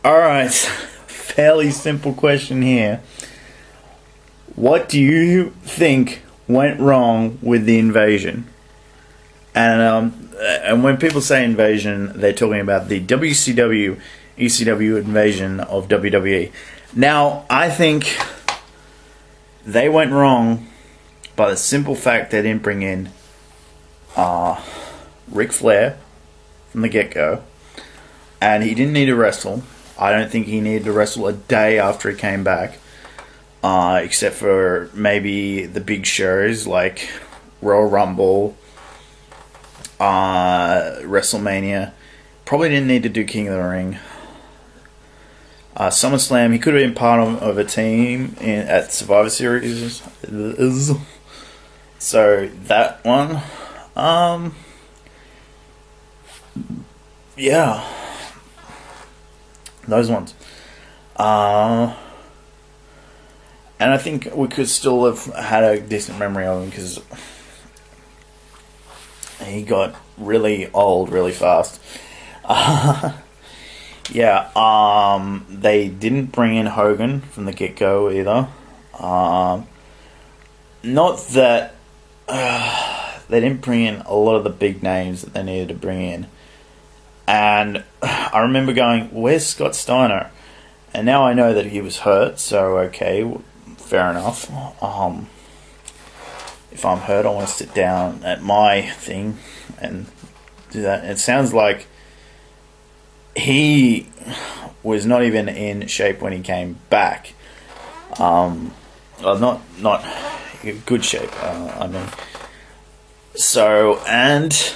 Alright, fairly simple question here. What do you think went wrong with the invasion? And when people say invasion, they're talking about the WCW, ECW invasion of WWE. Now, I think they went wrong by the simple fact they didn't bring in Ric Flair from the get-go. And he didn't need to wrestle. I don't think he needed to wrestle a day after he came back. Except for maybe the big shows like Royal Rumble, WrestleMania. Probably didn't need to do King of the Ring. SummerSlam, he could have been part of a team at Survivor Series. So that one, yeah, those ones. And I think we could still have had a decent memory of him because he got really old really fast. They didn't bring in Hogan from the get-go either. Not that they didn't bring in a lot of the big names that they needed to bring in. And I remember going, where's Scott Steiner? And now I know that he was hurt, so okay, fair enough. If I'm hurt, I want to sit down at my thing and do that. It sounds like he was not even in shape when he came back. Not good shape. So, and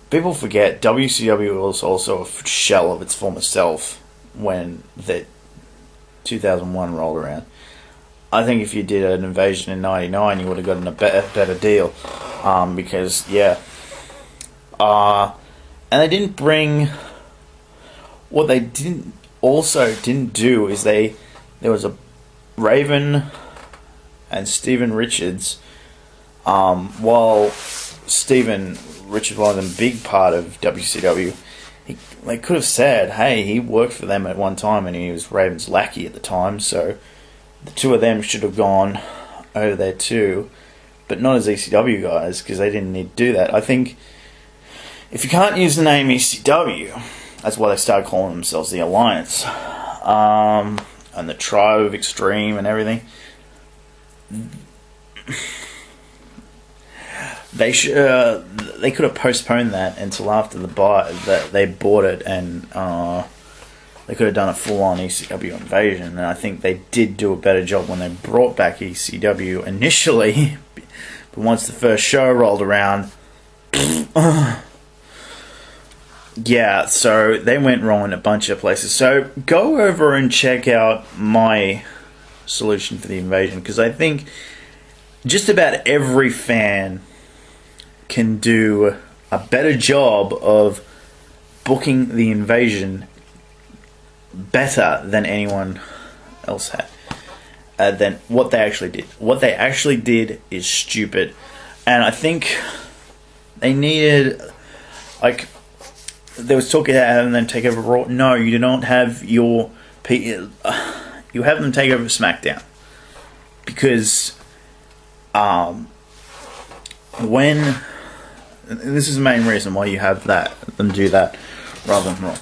people forget WCW was also a shell of its former self when the 2001 rolled around. I think if you did an invasion in '99, you would have gotten a better deal, because and they didn't bring. What they didn't do is there was a Raven and Steven Richards. While Steven Richards wasn't a big part of WCW, they could have said, hey, he worked for them at one time and he was Raven's lackey at the time, so the two of them should have gone over there too, but not as ECW guys, because they didn't need to do that. I think if you can't use the name ECW, that's why they started calling themselves the Alliance, and the Tribe of Extreme and everything. They could have postponed that until after that they bought it, and they could have done a full-on ECW invasion. And I think they did do a better job when they brought back ECW initially. But once the first show rolled around, yeah, so they went wrong in a bunch of places. So go over and check out my solution for the invasion, because I think just about every fan can do a better job of booking the invasion better than anyone else had, than what they actually did. What they actually did is stupid, and I think they needed, like, there was talk about having them take over Raw. No, you do not have you have them take over SmackDown, because when this is the main reason why you have them do that rather than Raw.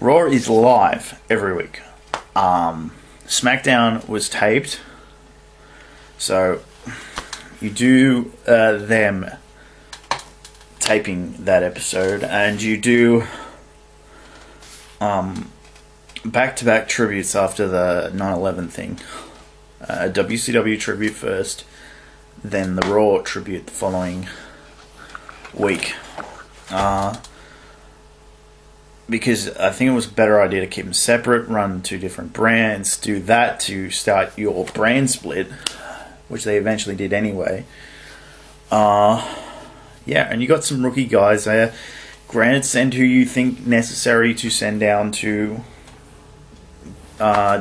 Raw is live every week. SmackDown was taped, so you do them taping that episode, and you do back-to-back tributes after the 9/11 thing. WCW tribute first, then the Raw tribute the following week. Because I think it was a better idea to keep them separate, run two different brands, do that to start your brand split, which they eventually did anyway. Yeah, and you got some rookie guys there. Granted, send who you think necessary to send down to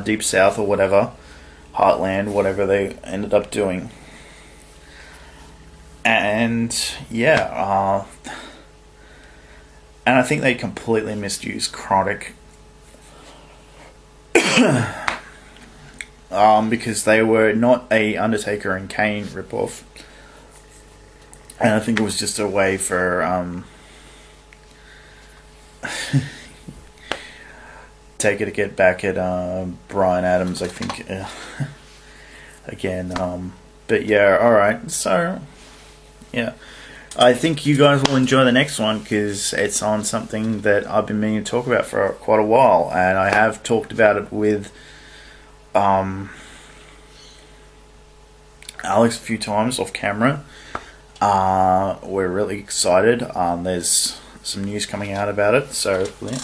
Deep South or whatever, Heartland, whatever they ended up doing. And yeah, and I think they completely misused Chronic because they were not a Undertaker and Kane ripoff, and I think it was just a way for Taker to get back at Bryan Adams, I think. Again, but yeah, alright, so yeah, I think you guys will enjoy the next one because it's on something that I've been meaning to talk about for quite a while, and I have talked about it with Alex a few times off camera. We're really excited. There's some news coming out about it, so yeah.